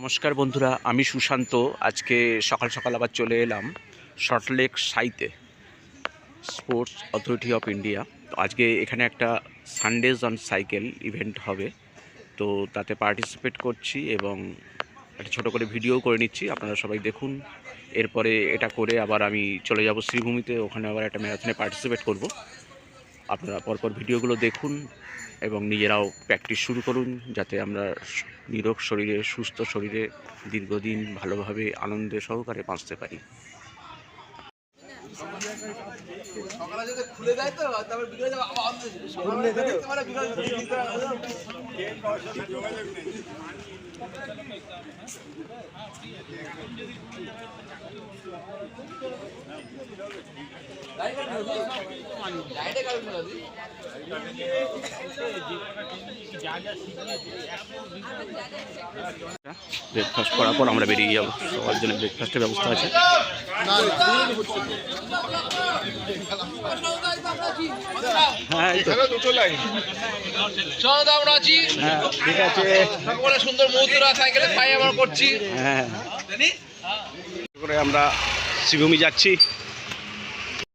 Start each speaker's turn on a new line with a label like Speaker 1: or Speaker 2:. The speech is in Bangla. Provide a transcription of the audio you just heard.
Speaker 1: নমস্কার বন্ধুরা, আমি সুশান্ত। আজকে সকাল সকাল আবার চলে এলাম সল্টলেক সাইতে, স্পোর্টস অথরিটি অফ ইন্ডিয়া। তো আজকে এখানে একটা সানডেজ অন সাইকেল ইভেন্ট হবে, তো তাতে পার্টিসিপেট করছি এবং একটা ছোটো করে ভিডিও করে নিচ্ছি, আপনারা সবাই দেখুন। এরপরে এটা করে আবার আমি চলে যাব শ্রীভূমিতে, ওখানে আবার একটা ম্যারাথনে পার্টিসিপেট করব। আপনারা পরপর ভিডিওগুলো দেখুন এবং নিজেরাও প্র্যাকটিস শুরু করুন, যাতে আমরা নিরোগ শরীরে, সুস্থ শরীরে দীর্ঘদিন ভালোভাবে আনন্দ সহকারে বাঁচতে পারি। ব্রেকফাস্ট করার পর আমরা বেরিয়ে যাবো, সবার জন্য ব্রেকফাস্টের ব্যবস্থা আছে। হ্যাঁ, ঠিক আছে।
Speaker 2: সুন্দর মুহূর্ত সাইকেলে পাই আমরা করছি।
Speaker 1: হ্যাঁ, আমরা শ্রীভূমি যাচ্ছি।